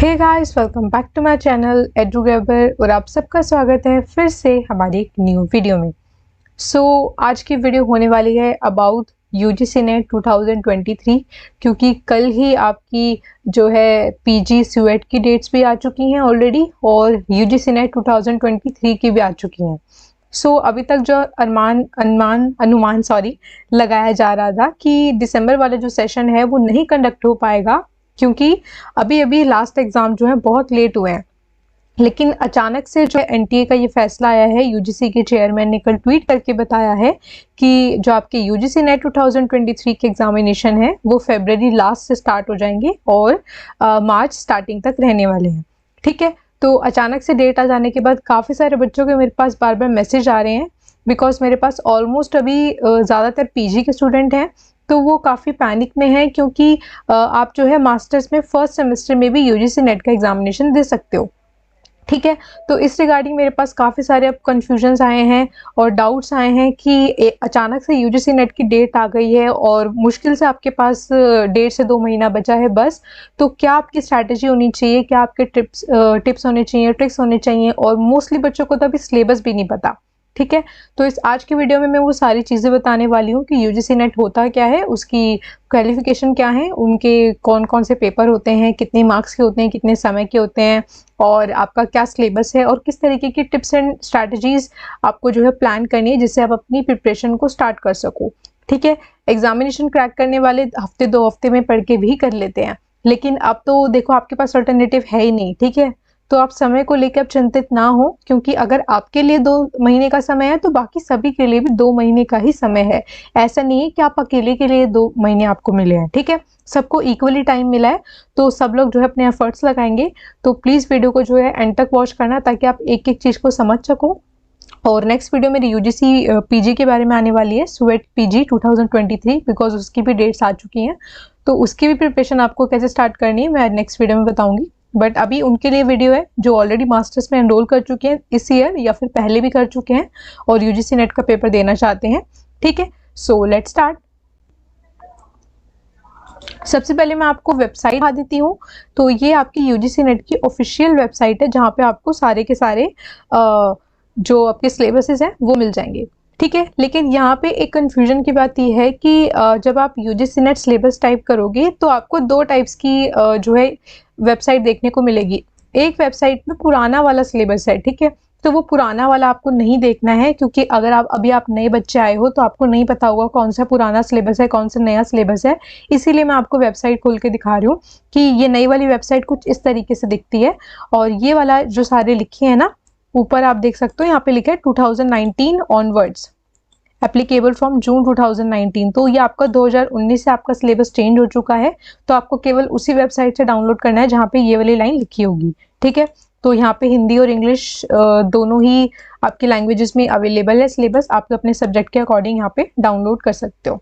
Hey guys, welcome back to my channel एडुगेबर और आप सबका स्वागत है फिर से हमारी एक न्यू वीडियो में। आज की वीडियो होने वाली है अबाउट यूजीसी नेट 2023 क्योंकि कल ही आपकी जो है पीजी स्यूएट की डेट्स भी आ चुकी हैं ऑलरेडी और यूजीसी नेट 2023 की भी आ चुकी हैं। अभी तक जो अनुमान लगाया जा रहा था कि दिसंबर वाला जो सेशन है वो नहीं कंडक्ट हो पाएगा क्योंकि अभी लास्ट एग्ज़ाम जो है बहुत लेट हुए हैं। लेकिन अचानक से जो एनटीए का ये फैसला आया है, यूजीसी के चेयरमैन ने कल ट्वीट करके बताया है कि जो आपके यूजीसी नेट 2023 के एग्जामिनेशन है वो फरवरी लास्ट से स्टार्ट हो जाएंगे और मार्च स्टार्टिंग तक रहने वाले हैं। ठीक है, तो अचानक से डेट आ जाने के बाद काफ़ी सारे बच्चों के मेरे पास बार बार मैसेज आ रहे हैं बिकॉज मेरे पास ऑलमोस्ट अभी ज़्यादातर पीजी के स्टूडेंट हैं, तो वो काफ़ी पैनिक में है क्योंकि आप जो है मास्टर्स में फर्स्ट सेमेस्टर में भी यूजीसी नेट का एग्जामिनेशन दे सकते हो। ठीक है, तो इस रिगार्डिंग मेरे पास काफ़ी सारे अब कन्फ्यूजन्स आए हैं और डाउट्स आए हैं कि अचानक से यूजीसी नेट की डेट आ गई है और मुश्किल से आपके पास 1.5 से 2 महीना बचा है बस। तो क्या आपकी स्ट्रैटेजी होनी चाहिए, क्या आपके टिप्स होने चाहिए, ट्रिक्स होने चाहिए, और मोस्टली बच्चों को तो अभी सिलेबस भी नहीं पता। ठीक है, तो इस आज की वीडियो में मैं वो सारी चीज़ें बताने वाली हूँ कि यूजीसी नेट होता क्या है, उसकी क्वालिफिकेशन क्या है, उनके कौन कौन से पेपर होते हैं, कितने मार्क्स के होते हैं, कितने समय के होते हैं, और आपका क्या सिलेबस है और किस तरीके की टिप्स एंड स्ट्रैटेजीज आपको जो है प्लान करनी है जिससे आप अपनी प्रिपरेशन को स्टार्ट कर सको। ठीक है, एग्जामिनेशन क्रैक करने वाले हफ्ते 2 हफ्ते में पढ़ के भी कर लेते हैं, लेकिन अब तो देखो आपके पास अल्टरनेटिव है ही नहीं। ठीक है, तो आप समय को लेकर अब चिंतित ना हो क्योंकि अगर आपके लिए 2 महीने का समय है तो बाकी सभी के लिए भी 2 महीने का ही समय है। ऐसा नहीं है कि आप अकेले के लिए 2 महीने आपको मिले हैं। ठीक है, सबको इक्वली टाइम मिला है, तो सब लोग जो है अपने एफर्ट्स लगाएंगे। तो प्लीज़ वीडियो को जो है एंड तक वॉच करना ताकि आप एक एक चीज़ को समझ सको। और नेक्स्ट वीडियो मेरी यूजीसी पीजी के बारे में आने वाली है, स्यूएट पीजी 2023, बिकॉज उसकी भी डेट्स आ चुकी हैं, तो उसकी भी प्रिपरेशन आपको कैसे स्टार्ट करनी है मैं नेक्स्ट वीडियो में बताऊंगी। बट अभी उनके लिए वीडियो है जो ऑलरेडी मास्टर्स में एनरोल कर चुके हैं इस ईयर या फिर पहले भी कर चुके हैं और यूजीसी नेट का पेपर देना चाहते हैं। ठीक है, सो लेट्स स्टार्ट। सबसे पहले मैं आपको वेबसाइट दिखा देती हूँ। तो ये आपकी यूजीसी नेट की ऑफिशियल वेबसाइट है जहाँ पे आपको सारे के सारे जो आपके सिलेबसेस हैं वो मिल जाएंगे। ठीक है, लेकिन यहाँ पे एक कन्फ्यूजन की बात यह है कि जब आप यूजीसी नेट सिलेबस टाइप करोगे तो आपको 2 टाइप्स की जो है वेबसाइट देखने को मिलेगी। एक वेबसाइट में पुराना वाला सिलेबस है, ठीक है, तो वो पुराना वाला आपको नहीं देखना है क्योंकि अगर आप नए बच्चे आए हो तो आपको नहीं पता होगा कौन सा पुराना सिलेबस है, कौन सा नया सिलेबस है। इसीलिए मैं आपको वेबसाइट खोल के दिखा रही हूँ कि ये नई वाली वेबसाइट कुछ इस तरीके से दिखती है। और ये वाला जो सारे लिखे हैं ना, ऊपर आप देख सकते हो यहाँ पे लिखा है 2019 ऑनवर्ड्स, एप्लीकेबल फ्रॉम जून 2019। तो ये आपका 2019 से आपका सिलेबस चेंज हो चुका है, तो आपको केवल उसी वेबसाइट से डाउनलोड करना है जहाँ पे ये वाली लाइन लिखी होगी। ठीक है, तो यहाँ पे हिंदी और इंग्लिश दोनों ही आपकी लैंग्वेजेस में अवेलेबल है सिलेबस, आप अपने सब्जेक्ट के अकॉर्डिंग यहाँ पे डाउनलोड कर सकते हो।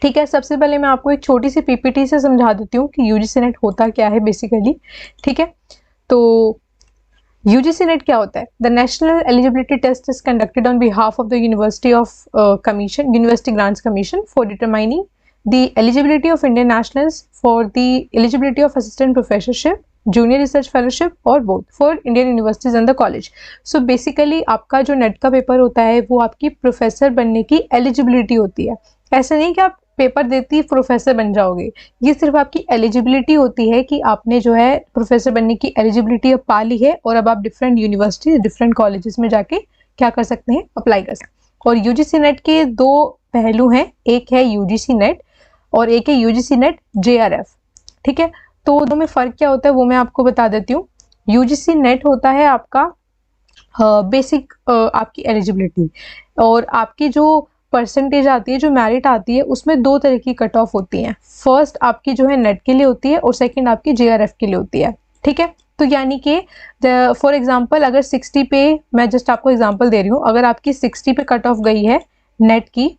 ठीक है, सबसे पहले मैं आपको एक छोटी सी पीपीटी से समझा देती हूँ कि यूजीसी नेट होता क्या है बेसिकली। ठीक है, तो यूजीसी नेट क्या होता है? The National Eligibility Test is conducted on behalf of the University Grants Commission for determining the eligibility of Indian nationals for the eligibility of assistant professorship, junior research fellowship और both for Indian universities and the college. So basically आपका जो net का paper होता है वो आपकी professor बनने की एलिजिबिलिटी होती है। ऐसा नहीं कि आप पेपर देती ही प्रोफेसर बन जाओगे, ये सिर्फ आपकी एलिजिबिलिटी होती है कि आपने जो है प्रोफेसर बनने की एलिजिबिलिटी अब पा ली है और अब आप डिफरेंट यूनिवर्सिटी डिफरेंट कॉलेजेस में जाके क्या कर सकते हैं, अप्लाई कर सकते हैं। और यूजीसी नेट के 2 पहलू हैं, एक है यूजीसी नेट और एक है यूजीसी नेट जेआरएफ। ठीक है, तो दोनों में फ़र्क क्या होता है वो मैं आपको बता देती हूँ। यूजीसी नेट होता है आपका बेसिक आपकी एलिजिबिलिटी, और आपकी जो परसेंटेज आती है, जो मेरिट आती है, उसमें 2 तरह की कट ऑफ होती हैं। फर्स्ट आपकी जो है नेट के लिए होती है और सेकंड आपकी जेआरएफ के लिए होती है। ठीक है, तो यानी कि फॉर एग्जांपल अगर 60 पे, मैं जस्ट आपको एग्जांपल दे रही हूँ, अगर आपकी 60 पे कट ऑफ गई है नेट की,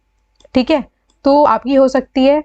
ठीक है, तो आपकी हो सकती है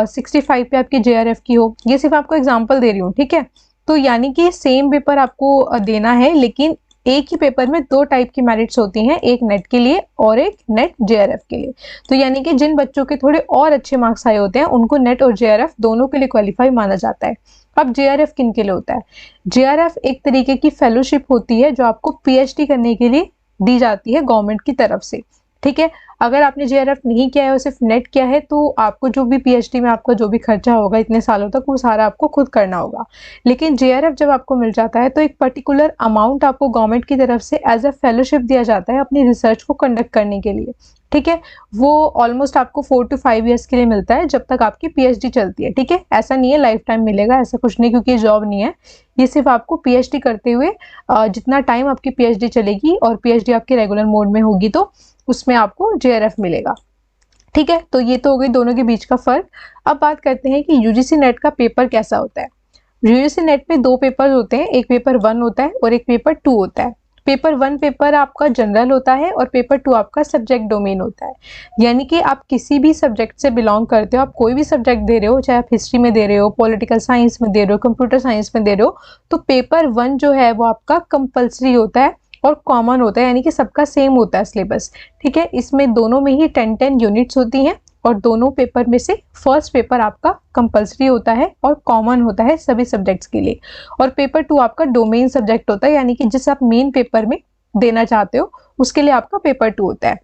65 पे आपकी जेआरएफ की हो। ये सिर्फ आपको एग्जांपल दे रही हूँ। ठीक है, तो यानी कि सेम पेपर आपको देना है, लेकिन एक ही पेपर में 2 टाइप की मेरिट्स होती हैं, एक नेट के लिए और एक नेट जेआरएफ के लिए। तो यानी कि जिन बच्चों के थोड़े और अच्छे मार्क्स आए होते हैं उनको नेट और जेआरएफ दोनों के लिए क्वालिफाई माना जाता है। अब JRF किन के लिए होता है? JRF एक तरीके की फेलोशिप होती है जो आपको PhD करने के लिए दी जाती है गवर्नमेंट की तरफ से, ठीक है। अगर आपने JRF नहीं किया है और सिर्फ नेट किया है तो आपको जो भी PhD में आपका जो भी खर्चा होगा इतने सालों तक वो सारा आपको खुद करना होगा। लेकिन JRF जब आपको मिल जाता है तो एक पर्टिकुलर अमाउंट आपको गवर्नमेंट की तरफ से एज अ फेलोशिप दिया जाता है अपनी रिसर्च को कंडक्ट करने के लिए, ठीक है। वो ऑलमोस्ट आपको 4 to 5 ईयर्स के लिए मिलता है जब तक आपकी PhD चलती है, ठीक है। ऐसा नहीं है लाइफ टाइम मिलेगा, ऐसा कुछ नहीं, क्योंकि ये जॉब नहीं है, ये सिर्फ आपको PhD करते हुए जितना टाइम आपकी PhD चलेगी और PhD आपकी रेगुलर मोड में होगी तो उसमें आपको JRF मिलेगा, ठीक है। तो ये तो हो गई दोनों के बीच का फर्क। अब बात करते हैं कि UGC नेट का पेपर कैसा होता है। UGC नेट में 2 पेपर होते हैं, एक पेपर 1 होता है और एक पेपर 2 होता है। पेपर 1 पेपर आपका जनरल होता है और पेपर 2 आपका सब्जेक्ट डोमेन होता है, यानी कि आप किसी भी सब्जेक्ट से बिलोंग करते हो, आप कोई भी सब्जेक्ट दे रहे हो, चाहे आप हिस्ट्री में दे रहे हो, पॉलिटिकल साइंस में दे रहे हो, कंप्यूटर साइंस में दे रहे हो, तो पेपर 1 जो है वो आपका कंपल्सरी होता है और कॉमन होता है, यानी कि सबका सेम होता है सिलेबस, ठीक है। इसमें दोनों में ही 10-10 यूनिट्स होती हैं और दोनों पेपर में से फर्स्ट पेपर आपका कंपल्सरी होता है और कॉमन होता है सभी सब्जेक्ट्स के लिए, और पेपर 2 आपका डोमेन सब्जेक्ट होता है, यानी कि जिस आप मेन पेपर में देना चाहते हो उसके लिए आपका पेपर 2 होता है,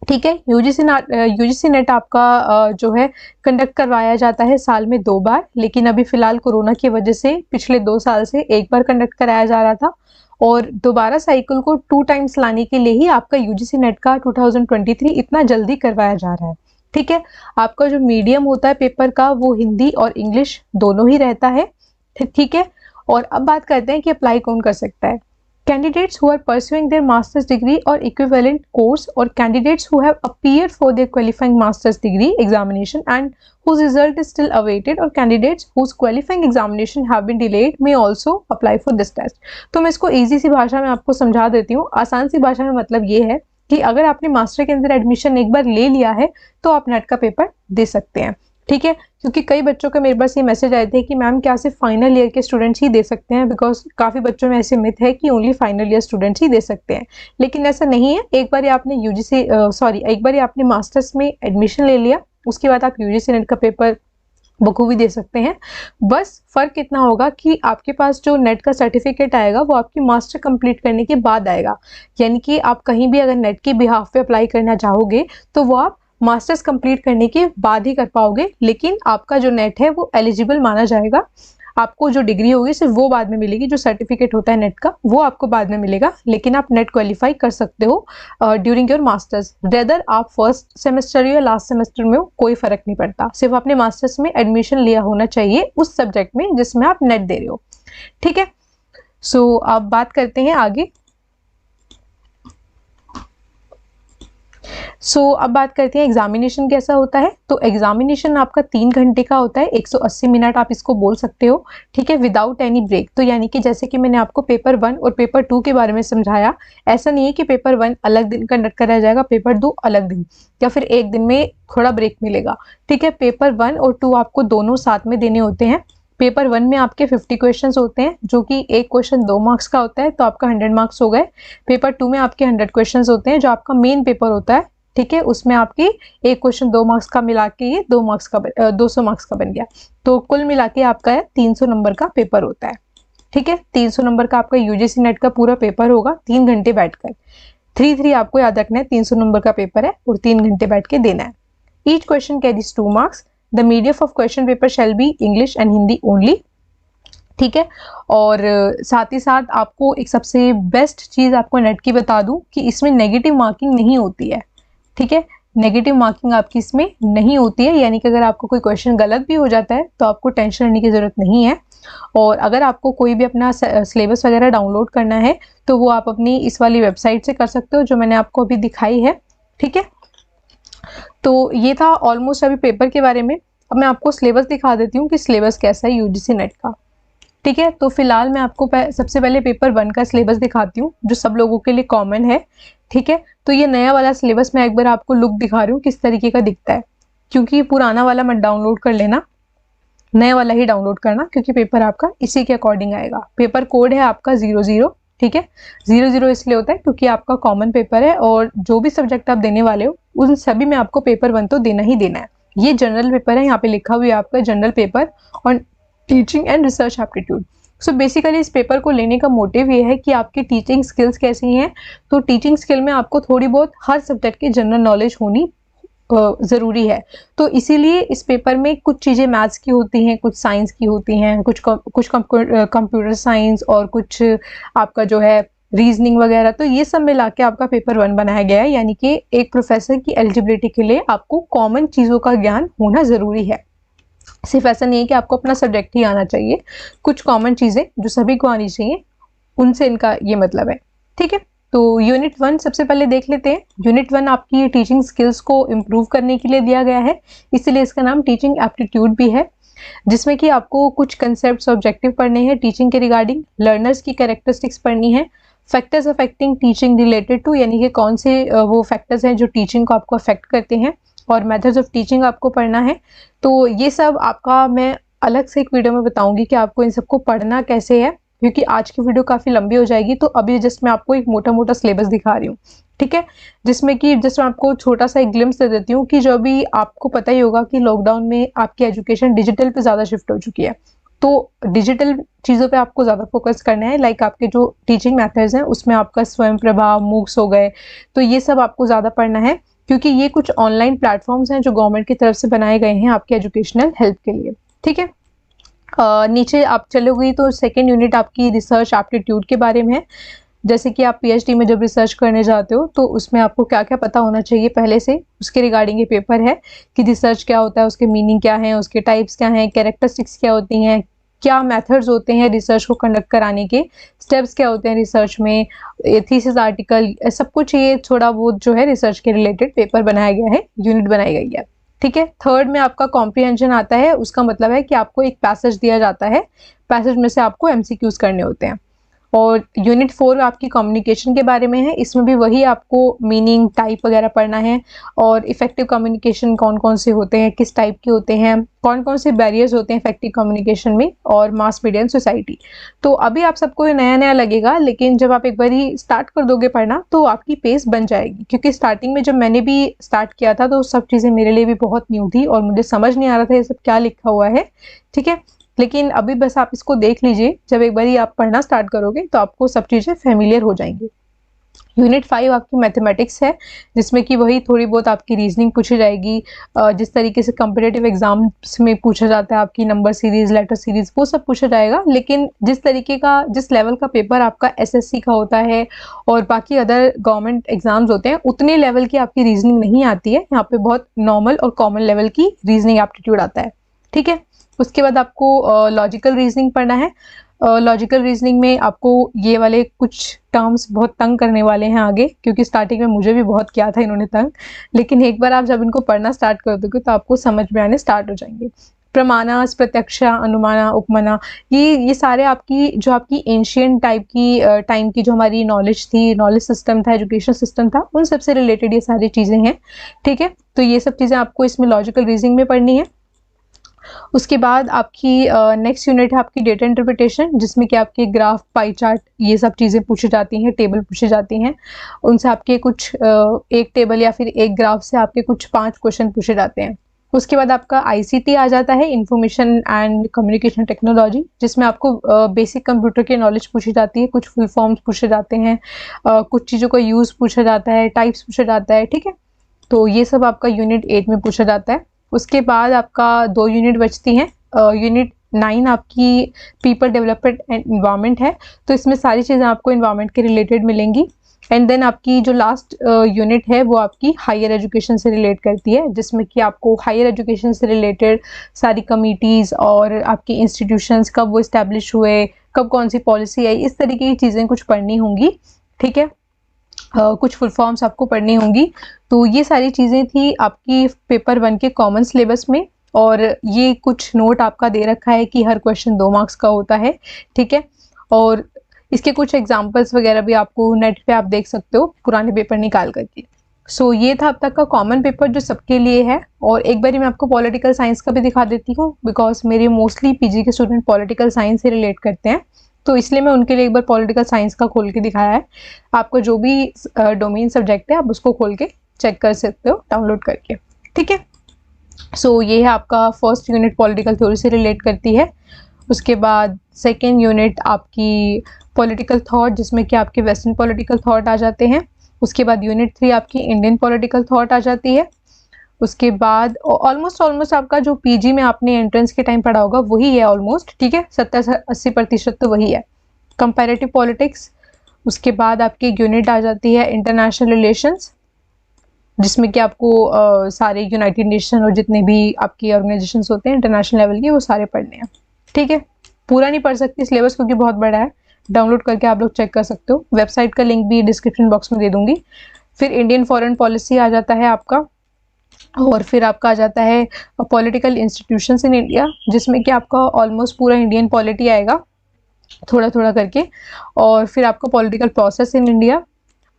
ठीक है। यूजीसी नेट आपका जो है कंडक्ट करवाया जाता है साल में 2 बार, लेकिन अभी फिलहाल कोरोना की वजह से पिछले 2 साल से 1 बार कंडक्ट कराया जा रहा था, और दोबारा साइकिल को 2 टाइम्स लाने के लिए ही आपका यूजीसी नेट का 2023 इतना जल्दी करवाया जा रहा है, ठीक है। आपका जो मीडियम होता है पेपर का वो हिंदी और इंग्लिश दोनों ही रहता है, ठीक है। और अब बात करते हैं कि अप्लाई कौन कर सकता है। Candidates who are pursuing their master's degree or equivalent course, or candidates who have appeared for their qualifying master's degree examination and whose result is still awaited, or candidates whose qualifying examination have been delayed may also apply for this test। तो मैं इसको easy सी भाषा में आपको समझा देती हूँ। आसान सी भाषा में मतलब ये है कि अगर आपने मास्टर के अंदर एडमिशन एक बार ले लिया है तो आप नेट का पेपर दे सकते हैं, ठीक है। क्योंकि कई बच्चों के मेरे पास ये मैसेज आए थे कि मैम क्या सिर्फ फाइनल ईयर के स्टूडेंट्स ही दे सकते हैं, बिकॉज काफ़ी बच्चों में ऐसे मिथ है कि ओनली फाइनल ईयर स्टूडेंट्स ही दे सकते हैं, लेकिन ऐसा नहीं है। एक बार एक बार आपने मास्टर्स में एडमिशन ले लिया उसके बाद आप UGC नेट का पेपर बखूबी दे सकते हैं। बस फर्क इतना होगा कि आपके पास जो नेट का सर्टिफिकेट आएगा वो आपकी मास्टर कंप्लीट करने के बाद आएगा, यानी कि आप कहीं भी अगर नेट के बिहाफ पे अप्लाई करना चाहोगे तो वो आप मास्टर्स कंप्लीट करने के बाद ही कर पाओगे, लेकिन आपका जो नेट है वो एलिजिबल माना जाएगा। आपको जो डिग्री होगी सिर्फ वो बाद में मिलेगी, जो सर्टिफिकेट होता है नेट का वो आपको बाद में मिलेगा, लेकिन आप नेट क्वालिफाई कर सकते हो ड्यूरिंग योर मास्टर्स। रेदर आप फर्स्ट सेमेस्टर या लास्ट सेमेस्टर में हो, कोई फर्क नहीं पड़ता, सिर्फ अपने मास्टर्स में एडमिशन लिया होना चाहिए उस सब्जेक्ट में जिसमें आप नेट दे रहे हो, ठीक है। सो अब बात करते हैं आगे। अब बात करते हैं एग्जामिनेशन कैसा होता है। तो एग्जामिनेशन आपका 3 घंटे का होता है, 180 मिनट आप इसको बोल सकते हो, ठीक है, विदाउट एनी ब्रेक। तो यानी कि जैसे कि मैंने आपको पेपर 1 और पेपर 2 के बारे में समझाया, ऐसा नहीं है कि पेपर 1 अलग दिन कंडक्ट कराया जाएगा, पेपर 2 अलग दिन, या फिर एक दिन में थोड़ा ब्रेक मिलेगा, ठीक है। पेपर 1 और 2 आपको दोनों साथ में देने होते हैं। पेपर 1 में आपके 50 क्वेश्चंस होते हैं, जो कि एक क्वेश्चन 2 मार्क्स का होता है, तो आपका 100 मार्क्स हो गए। पेपर 2 में आपके 100 क्वेश्चंस होते हैं, जो आपका मेन पेपर होता है, ठीक है। उसमें आपकी एक क्वेश्चन 2 मार्क्स का मिला के ये 200 मार्क्स का बन गया। तो कुल मिला के आपका 300 नंबर का पेपर होता है, ठीक है। 300 नंबर का आपका UGC नेट का पूरा पेपर होगा 3 घंटे बैठकर। 3 आपको याद रखना है, 300 नंबर का पेपर है और 3 घंटे बैठ के देना है। Each question carries 2 marks. The medium of question paper shall be English and Hindi only, ठीक है। और साथ ही साथ आपको एक सबसे बेस्ट चीज आपको नेट की बता दूं कि इसमें नेगेटिव मार्किंग नहीं होती है, ठीक है। नेगेटिव मार्किंग आपकी इसमें नहीं होती है, यानी कि अगर आपको कोई क्वेश्चन गलत भी हो जाता है तो आपको टेंशन लेने की जरूरत नहीं है। और अगर आपको कोई भी अपना सिलेबस वगैरह डाउनलोड करना है तो वो आप अपनी इस वाली वेबसाइट से कर सकते हो, जो मैंने आपको अभी दिखाई है, ठीक है। तो ये था ऑलमोस्ट अभी पेपर के बारे में। अब मैं आपको सिलेबस दिखा देती हूँ कि सिलेबस कैसा है UGC नेट का, ठीक है। तो फिलहाल मैं आपको सबसे पहले पेपर 1 का सिलेबस दिखाती हूँ, जो सब लोगों के लिए कॉमन है, ठीक है। तो ये नया वाला सिलेबस मैं एक बार आपको लुक दिखा रही हूँ किस तरीके का दिखता है, क्योंकि पुराना वाला मत डाउनलोड कर लेना, नया वाला ही डाउनलोड करना, क्योंकि पेपर आपका इसी के अकॉर्डिंग आएगा। पेपर कोड है आपका 00, ठीक है। 00 इसलिए होता है क्योंकि आपका कॉमन पेपर है और जो भी सब्जेक्ट आप देने वाले हो उन सभी में आपको पेपर 1 तो देना ही देना है। ये जनरल पेपर है, यहाँ पे लिखा हुआ है आपका जनरल पेपर, और teaching and research aptitude. So basically इस पेपर को लेने का मोटिव ये है कि आपकी टीचिंग स्किल्स कैसी हैं। तो टीचिंग स्किल में आपको थोड़ी बहुत हर सब्जेक्ट की जनरल नॉलेज होनी ज़रूरी है। तो इसीलिए इस पेपर में कुछ चीज़ें मैथ्स की होती हैं, कुछ साइंस की होती हैं, कुछ कंप्यूटर साइंस और कुछ आपका जो है रीजनिंग वगैरह। तो ये सब मिला के आपका पेपर 1 बनाया गया है, यानी कि एक प्रोफेसर की एलिजिबिलिटी के लिए आपको कॉमन चीज़ों का ज्ञान होना ज़रूरी है। सिर्फ ऐसा नहीं है कि आपको अपना सब्जेक्ट ही आना चाहिए, कुछ कॉमन चीज़ें जो सभी को आनी चाहिए, उनसे इनका ये मतलब है। ठीक है, तो यूनिट 1 सबसे पहले देख लेते हैं। यूनिट 1 आपकी टीचिंग स्किल्स को इम्प्रूव करने के लिए दिया गया है, इसीलिए इसका नाम टीचिंग एप्टीट्यूड भी है, जिसमें कि आपको कुछ कंसेप्ट ऑब्जेक्टिव पढ़ने हैं टीचिंग के रिगार्डिंग, लर्नर्स की कैरेक्टरिस्टिक्स पढ़नी है, factors affecting teaching related to, यानी कि कौन से वो फैक्टर्स हैं जो टीचिंग को आपको अफेक्ट करते हैं, और मेथड्स ऑफ टीचिंग आपको पढ़ना है। तो ये सब आपका मैं अलग से एक वीडियो में बताऊंगी कि आपको इन सबको पढ़ना कैसे है, क्योंकि आज की वीडियो काफ़ी लंबी हो जाएगी। तो अभी जस्ट मैं आपको एक मोटा मोटा सिलेबस दिखा रही हूँ, ठीक है, जिसमें कि जस्ट मैं आपको छोटा सा एक ग्लिम्स दे देती हूँ कि जो अभी आपको पता ही होगा कि लॉकडाउन में आपकी एजुकेशन डिजिटल पे ज़्यादा शिफ्ट हो चुकी है। तो डिजिटल चीज़ों पे आपको ज़्यादा फोकस करना है, लाइक आपके जो टीचिंग मेथड्स हैं उसमें आपका स्वयं प्रभा, मूक्स हो गए, तो ये सब आपको ज़्यादा पढ़ना है, क्योंकि ये कुछ ऑनलाइन प्लेटफॉर्म्स हैं जो गवर्नमेंट की तरफ से बनाए गए हैं आपके एजुकेशनल हेल्प के लिए। ठीक है, नीचे आप चलोगी तो सेकेंड यूनिट आपकी रिसर्च एप्टीट्यूड के बारे में है। जैसे कि आप पीएचडी में जब रिसर्च करने जाते हो तो उसमें आपको क्या क्या पता होना चाहिए पहले से, उसके रिगार्डिंग ये पेपर है कि रिसर्च क्या होता है, उसके मीनिंग क्या है, उसके टाइप्स क्या हैं, कैरेक्टरिस्टिक्स क्या होती हैं, क्या मेथड्स होते हैं रिसर्च को कंडक्ट कराने के, स्टेप्स क्या होते हैं रिसर्च में, थीसिस आर्टिकल, सब कुछ ये थोड़ा बहुत जो है रिसर्च के रिलेटेड पेपर बनाया गया है, यूनिट बनाई गई है। ठीक है, थर्ड में आपका कॉम्प्रिहेंशन आता है। उसका मतलब है कि आपको एक पैसेज दिया जाता है, पैसेज में से आपको एमसीक्यूज करने होते हैं। और यूनिट 4 आपकी कम्युनिकेशन के बारे में है, इसमें भी वही आपको मीनिंग, टाइप वगैरह पढ़ना है, और इफेक्टिव कम्युनिकेशन कौन कौन से होते हैं, किस टाइप के होते हैं, कौन कौन से बैरियर्स होते हैं इफेक्टिव कम्युनिकेशन में, और मास मीडिया एंड सोसाइटी। तो अभी आप सबको ये नया नया लगेगा, लेकिन जब आप एक बार ही स्टार्ट कर दोगे पढ़ना तो आपकी पेस बन जाएगी, क्योंकि स्टार्टिंग में जब मैंने भी स्टार्ट किया था तो सब चीज़ें मेरे लिए भी बहुत न्यू थी और मुझे समझ नहीं आ रहा था ये सब क्या लिखा हुआ है। ठीक है, लेकिन अभी बस आप इसको देख लीजिए, जब एक बारी आप पढ़ना स्टार्ट करोगे तो आपको सब चीज़ें फेमिलियर हो जाएंगी। यूनिट 5 आपकी मैथमेटिक्स है, जिसमें कि वही थोड़ी बहुत आपकी रीजनिंग पूछी जाएगी, जिस तरीके से कम्पिटिटिव एग्जाम्स में पूछा जाता है आपकी नंबर सीरीज, लेटर सीरीज, वो सब पूछा जाएगा। लेकिन जिस तरीके का, जिस लेवल का पेपर आपका एसएससी का होता है और बाकी अदर गवर्नमेंट एग्जाम्स होते हैं, उतने लेवल की आपकी रीजनिंग नहीं आती है। यहाँ पे बहुत नॉर्मल और कॉमन लेवल की रीजनिंग एप्टीट्यूड आता है। ठीक है, उसके बाद आपको लॉजिकल रीजनिंग पढ़ना है। लॉजिकल रीजनिंग में आपको ये वाले कुछ टर्म्स बहुत तंग करने वाले हैं आगे, क्योंकि स्टार्टिंग में मुझे भी बहुत किया था इन्होंने तंग, लेकिन एक बार आप जब इनको पढ़ना स्टार्ट कर दोगे तो आपको समझ में आने स्टार्ट हो जाएंगे। प्रमाणा, प्रत्यक्षा, अनुमाना, उपमाना, ये सारे आपकी जो आपकी एंशियंट टाइप की टाइम की जो हमारी नॉलेज थी, नॉलेज सिस्टम था, एजुकेशन सिस्टम था, उन सबसे रिलेटेड ये सारी चीज़ें हैं। ठीक है, तो ये सब चीज़ें आपको इसमें लॉजिकल रीजनिंग में पढ़नी है। उसके बाद आपकी नेक्स्ट यूनिट है आपकी डेटा इंटरप्रिटेशन, जिसमें कि आपके ग्राफ, पाई चार्ट, ये सब चीज़ें पूछी जाती हैं, टेबल पूछी जाती हैं, उनसे आपके कुछ एक टेबल या फिर एक ग्राफ से आपके कुछ 5 क्वेश्चन पूछे जाते हैं। उसके बाद आपका आईसीटी आ जाता है, इंफॉर्मेशन एंड कम्युनिकेशन टेक्नोलॉजी, जिसमें आपको बेसिक कंप्यूटर की नॉलेज पूछी जाती है, कुछ फुल फॉर्म्स पूछे जाते हैं, कुछ चीज़ों का यूज़ पूछा जाता है, टाइप्स पूछा जाता है। ठीक है, तो ये सब आपका यूनिट 8 में पूछा जाता है। उसके बाद आपका 2 यूनिट बचती हैं। यूनिट 9 आपकी पीपल डेवलपमेंट एंड इन्वायरमेंट है, तो इसमें सारी चीज़ें आपको इन्वायरमेंट के रिलेटेड मिलेंगी। एंड देन आपकी जो लास्ट यूनिट है वो आपकी हायर एजुकेशन से रिलेट करती है, जिसमें कि आपको हायर एजुकेशन से रिलेटेड सारी कमिटीज़ और आपकी इंस्टीट्यूशंस कब वो इस्टेब्लिश हुए, कब कौन सी पॉलिसी आई, इस तरीके की चीज़ें कुछ पढ़नी होंगी। ठीक है, कुछ फुल फॉर्म्स आपको पढ़नी होंगी। तो ये सारी चीज़ें थी आपकी पेपर 1 के कॉमन सिलेबस में, और ये कुछ नोट आपका दे रखा है कि हर क्वेश्चन 2 मार्क्स का होता है। ठीक है, और इसके कुछ एग्जांपल्स वगैरह भी आपको नेट पे आप देख सकते हो पुराने पेपर निकाल करके। सो ये था अब तक का कॉमन पेपर जो सबके लिए है। और एक बारी मैं आपको पॉलिटिकल साइंस का भी दिखा देती हूँ, बिकॉज मेरे मोस्टली पीजी के स्टूडेंट पॉलिटिकल साइंस से रिलेट करते हैं, तो इसलिए मैं उनके लिए एक बार पॉलिटिकल साइंस का खोल के दिखाया है। आपको जो भी डोमेन सब्जेक्ट है आप उसको खोल के चेक कर सकते हो डाउनलोड करके। ठीक है, सो ये है आपका फर्स्ट यूनिट पॉलिटिकल थ्योरी से रिलेट करती है। उसके बाद सेकेंड यूनिट आपकी पॉलिटिकल थॉट, जिसमें कि आपके वेस्टर्न पॉलिटिकल थॉट आ जाते हैं। उसके बाद यूनिट 3 आपकी इंडियन पॉलिटिकल थॉट आ जाती है। उसके बाद ऑलमोस्ट आपका जो पीजी में आपने एंट्रेंस के टाइम पढ़ा होगा वही है ऑलमोस्ट, ठीक है, 70-80% तो वही है, कंपैरेटिव पॉलिटिक्स। उसके बाद आपकी एक यूनिट आ जाती है इंटरनेशनल रिलेशंस, जिसमें कि आपको सारे यूनाइटेड नेशन और जितने भी आपकी ऑर्गेनाइजेशंस होते हैं इंटरनेशनल लेवल के, वो सारे पढ़ने हैं, ठीक है। पूरा नहीं पढ़ सकती सिलेबस क्योंकि बहुत बड़ा है, डाउनलोड करके आप लोग चेक कर सकते हो, वेबसाइट का लिंक भी डिस्क्रिप्शन बॉक्स में दे दूंगी। फिर इंडियन फॉरेन पॉलिसी आ जाता है आपका, और फिर आपका आ जाता है पॉलिटिकल इंस्टीट्यूशंस इन इंडिया, जिसमें कि आपका ऑलमोस्ट पूरा इंडियन पॉलिटी आएगा थोड़ा थोड़ा करके। और फिर आपका पॉलिटिकल प्रोसेस इन इंडिया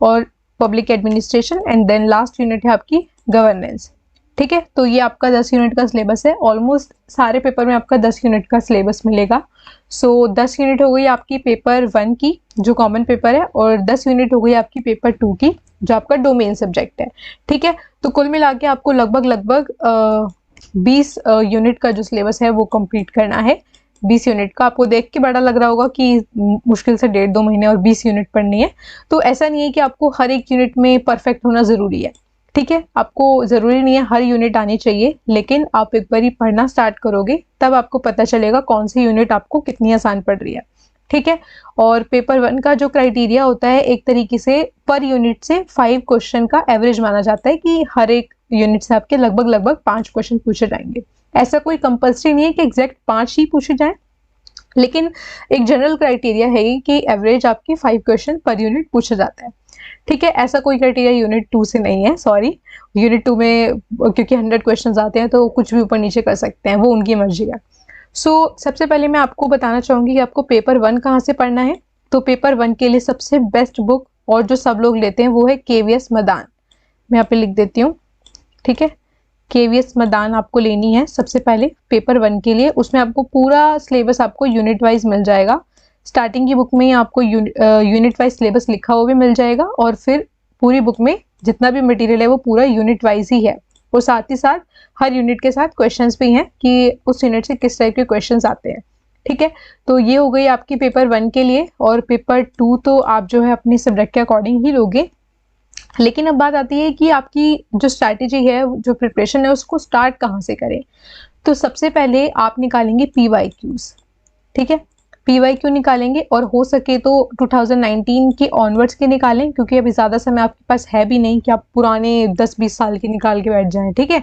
और public administration, and then last unit है आपकी गवर्नेंस, ठीक है। तो ये आपका 10 यूनिट का सिलेबस है। ऑलमोस्ट सारे पेपर में आपका 10 यूनिट का सिलेबस मिलेगा। सो 10 यूनिट हो गई आपकी पेपर 1 की जो कॉमन पेपर है, और 10 यूनिट हो गई आपकी पेपर 2 की जो आपका डोमेन सब्जेक्ट है, ठीक है। तो कुल मिला के आपको लगभग 20 यूनिट का जो सिलेबस है वो कंप्लीट करना है। 20 यूनिट का आपको देख के बड़ा लग रहा होगा कि मुश्किल से 1.5-2 महीने और 20 यूनिट पढ़नी है। तो ऐसा नहीं है कि आपको हर एक यूनिट में परफेक्ट होना ज़रूरी है, ठीक है। आपको ज़रूरी नहीं है हर यूनिट आनी चाहिए, लेकिन आप एक बार ही पढ़ना स्टार्ट करोगे तब आपको पता चलेगा कौन सी यूनिट आपको कितनी आसान पड़ रही है, ठीक है। और पेपर 1 का जो क्राइटेरिया होता है, एक तरीके से पर यूनिट से 5 क्वेश्चन का एवरेज माना जाता है कि हर एक यूनिट से आपके लगभग 5 क्वेश्चन पूछे जाएंगे। ऐसा कोई कंपल्सरी नहीं है कि एग्जैक्ट 5 ही पूछे जाएं, लेकिन एक जनरल क्राइटेरिया है कि एवरेज आपकी 5 क्वेश्चन पर यूनिट पूछा जाता है, ठीक है। ऐसा कोई क्राइटेरिया यूनिट 2 से नहीं है, सॉरी। यूनिट 2 में क्योंकि 100 क्वेश्चन आते हैं तो कुछ भी ऊपर नीचे कर सकते हैं, वो उनकी मर्जी है। सबसे पहले मैं आपको बताना चाहूँगी कि आपको पेपर 1 कहाँ से पढ़ना है। तो पेपर 1 के लिए सबसे बेस्ट बुक और जो सब लोग लेते हैं वो है KVS मदान। मैं यहाँ पे लिख देती हूँ, ठीक है। KVS मदान आपको लेनी है सबसे पहले पेपर 1 के लिए। उसमें आपको पूरा सिलेबस आपको यूनिट वाइज मिल जाएगा। स्टार्टिंग की बुक में आपको यूनिट वाइज सिलेबस लिखा हुआ भी मिल जाएगा, और फिर पूरी बुक में जितना भी मटेरियल है वो पूरा यूनिट वाइज ही है, और साथ ही साथ हर यूनिट के साथ क्वेश्चंस भी हैं कि उस यूनिट से किस टाइप के क्वेश्चंस आते हैं, ठीक है। तो ये हो गई आपकी पेपर 1 के लिए। और पेपर 2 तो आप जो है अपने सब्जेक्ट के अकॉर्डिंग ही लोगे। लेकिन अब बात आती है कि आपकी जो स्ट्रैटेजी है, जो प्रिपरेशन है, उसको स्टार्ट कहाँ से करें। तो सबसे पहले आप निकालेंगे PYQs, ठीक है। PYQ निकालेंगे, और हो सके तो 2019 के ऑनवर्ड्स के निकालें, क्योंकि अभी ज़्यादा समय आपके पास है भी नहीं कि आप पुराने 10-20 साल के निकाल के बैठ जाएं, ठीक है।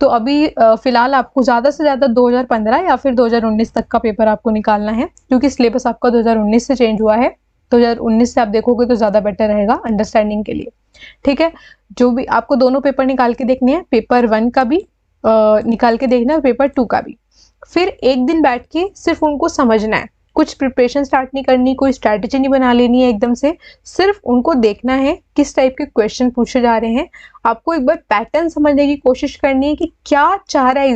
तो अभी फ़िलहाल आपको ज़्यादा से ज़्यादा 2015 या फिर 2019 तक का पेपर आपको निकालना है, क्योंकि सिलेबस आपका 2019 से चेंज हुआ है। 2019 से आप देखोगे तो ज़्यादा बेटर रहेगा अंडरस्टैंडिंग के लिए, ठीक है। जो भी आपको दोनों पेपर निकाल के देखने हैं, पेपर 1 का भी निकाल के देखना है, पेपर 2 का भी। फिर एक दिन बैठ के सिर्फ उनको समझना है, कुछ प्रिपरेशन स्टार्ट नहीं करनी, कोई स्ट्रैटेजी नहीं बना लेनी है एकदम से, सिर्फ उनको देखना है किस टाइप के क्वेश्चन पूछे जा रहे हैं। आपको एक बार पैटर्न समझने की कोशिश करनी है कि क्या चाह रहा है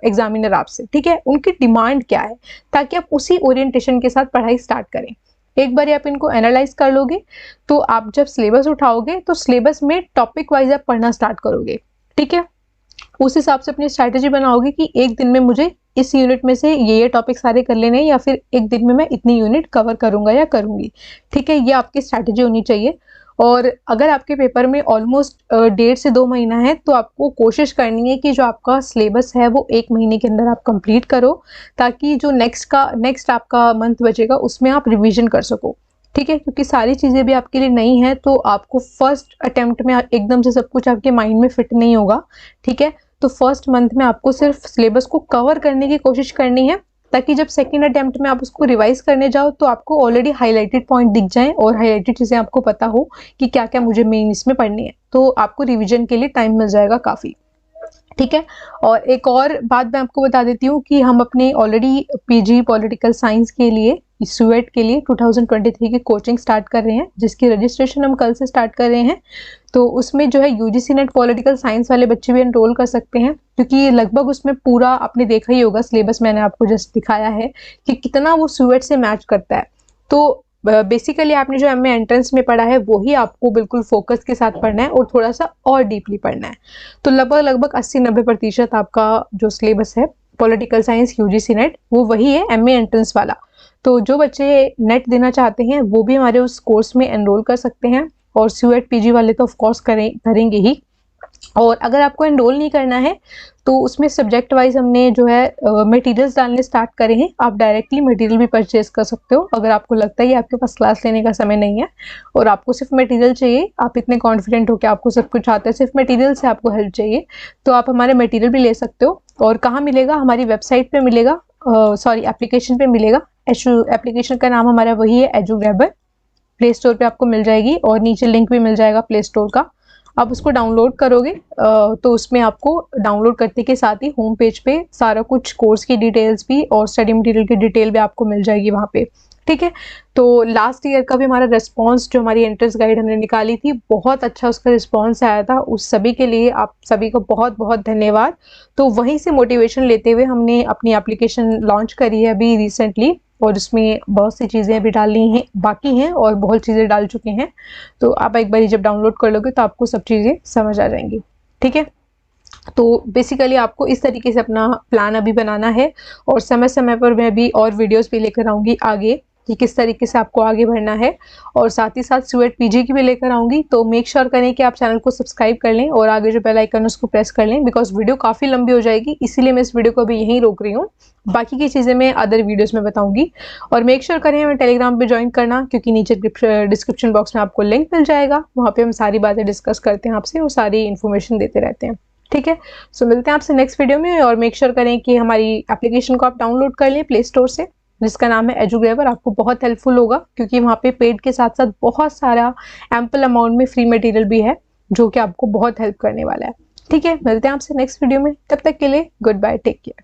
एग्जामिनर आपसे, ठीक है, उनकी डिमांड क्या है, ताकि आप उसी ओरिएंटेशन के साथ पढ़ाई स्टार्ट करें। एक बार आप इनको एनालाइज कर लोगे तो आप जब सिलेबस उठाओगे तो सिलेबस में टॉपिक वाइज आप पढ़ना स्टार्ट करोगे, ठीक है। उस हिसाब से अपनी स्ट्रैटेजी बनाओगे कि एक दिन में मुझे इस यूनिट में से ये टॉपिक सारे कर लेने हैं, या फिर एक दिन में मैं इतनी यूनिट कवर करूंगा या करूंगी, ठीक है। ये आपकी स्ट्रैटेजी होनी चाहिए। और अगर आपके पेपर में ऑलमोस्ट 1.5 से 2 महीना है, तो आपको कोशिश करनी है कि जो आपका सिलेबस है वो 1 महीने के अंदर आप कंप्लीट करो, ताकि जो नेक्स्ट आपका मंथ बचेगा उसमें आप रिवीजन कर सको, ठीक है। क्योंकि सारी चीज़ें भी आपके लिए नई हैं, तो आपको फर्स्ट अटेम्प्ट में एकदम से सब कुछ आपके माइंड में फिट नहीं होगा, ठीक है। तो फर्स्ट मंथ में आपको सिर्फ सिलेबस को कवर करने की कोशिश करनी है, ताकि जब सेकंड अटेम्प्ट में आप उसको रिवाइज करने जाओ तो आपको ऑलरेडी हाईलाइटेड पॉइंट दिख जाएं और हाईलाइटेड चीज़ें आपको पता हो कि क्या क्या मुझे मेन इसमें पढ़नी है, तो आपको रिवीजन के लिए टाइम मिल जाएगा काफ़ी, ठीक है। और एक और बात मैं आपको बता देती हूँ कि हम अपने ऑलरेडी PG पॉलिटिकल साइंस के लिए SUET के लिए 2023 की कोचिंग स्टार्ट कर रहे हैं, जिसकी रजिस्ट्रेशन हम कल से स्टार्ट कर रहे हैं। तो उसमें जो है UGC नेट पॉलिटिकल साइंस वाले बच्चे भी एनरोल कर सकते हैं, क्योंकि लगभग उसमें पूरा आपने देखा ही होगा सिलेबस, मैंने आपको जस्ट दिखाया है कि कितना वो SUET से मैच करता है। तो बेसिकली आपने जो MA एंट्रेंस में पढ़ा है वही आपको बिल्कुल फोकस के साथ पढ़ना है और थोड़ा सा और डीपली पढ़ना है। तो लगभग 80-90% आपका जो सिलेबस है पॉलिटिकल साइंस यूजीसी नेट, वो वही है एमए एंट्रेंस वाला। तो जो बच्चे नेट देना चाहते हैं वो भी हमारे उस कोर्स में एनरोल कर सकते हैं, और सीयूएट पीजी वाले तो ऑफ कोर्स करेंगे ही। और अगर आपको एनरोल नहीं करना है तो उसमें सब्जेक्ट वाइज हमने जो है मटेरियल्स डालने स्टार्ट करे हैं। आप डायरेक्टली मटेरियल भी परचेज कर सकते हो अगर आपको लगता है कि आपके पास क्लास लेने का समय नहीं है और आपको सिर्फ मटेरियल चाहिए, आप इतने कॉन्फिडेंट हो कि आपको सब कुछ आता है, सिर्फ मटेरियल से आपको हेल्प चाहिए, तो आप हमारे मटेरियल भी ले सकते हो। और कहाँ मिलेगा? हमारी वेबसाइट पे मिलेगा, सॉरी एप्लीकेशन पे मिलेगा। एप्लीकेशन का नाम हमारा वही है एजुग्रैबर। प्ले स्टोर पे आपको मिल जाएगी और नीचे लिंक भी मिल जाएगा प्ले स्टोर का। आप उसको डाउनलोड करोगे तो उसमें आपको डाउनलोड करने के साथ ही होम पेज पे सारा कुछ कोर्स की डिटेल्स भी और स्टडी मटेरियल की डिटेल भी आपको मिल जाएगी वहाँ पे, ठीक है। तो लास्ट ईयर का भी हमारा रिस्पांस, जो हमारी एंट्रेंस गाइड हमने निकाली थी, बहुत अच्छा उसका रिस्पांस आया था। उस सभी के लिए आप सभी को बहुत बहुत धन्यवाद। तो वहीं से मोटिवेशन लेते हुए हमने अपनी एप्लीकेशन लॉन्च करी है अभी रिसेंटली, और उसमें बहुत सी चीज़ें अभी डालनी हैं, बाकी हैं, और बहुत चीज़ें डाल चुके हैं। तो आप एक बार जब डाउनलोड कर लोगे तो आपको सब चीज़ें समझ आ जाएंगी, ठीक है। तो बेसिकली आपको इस तरीके से अपना प्लान अभी बनाना है, और समय समय पर मैं भी और वीडियोस भी लेकर आऊँगी आगे कि किस तरीके से आपको आगे बढ़ना है, और साथ ही साथ सीयूएट पीजी की भी लेकर आऊँगी। तो मेक श्योर करें कि आप चैनल को सब्सक्राइब कर लें और आगे जो बेल आइकन उसको प्रेस कर लें, बिकॉज वीडियो काफ़ी लंबी हो जाएगी, इसीलिए मैं इस वीडियो को अभी यहीं रोक रही हूँ। बाकी की चीज़ें मैं अदर वीडियोस में बताऊंगी। और मेक श्योर करें हमें टेलीग्राम पे ज्वाइन करना, क्योंकि नीचे डिस्क्रिप्शन बॉक्स में आपको लिंक मिल जाएगा, वहाँ पे हम सारी बातें डिस्कस करते हैं आपसे और सारी इन्फॉर्मेशन देते रहते हैं, ठीक है। सो मिलते हैं आपसे नेक्स्ट वीडियो में, और मेक श्योर करें कि हमारी एप्लीकेशन को आप डाउनलोड कर लें प्ले स्टोर से, जिसका नाम है एजुग्रैबर। आपको बहुत हेल्पफुल होगा, क्योंकि वहाँ पे पेड के साथ साथ बहुत सारा एम्पल अमाउंट में फ्री मटेरियल भी है जो कि आपको बहुत हेल्प करने वाला है, ठीक है। मिलते हैं आपसे नेक्स्ट वीडियो में, तब तक के लिए गुड बाय, टेक केयर।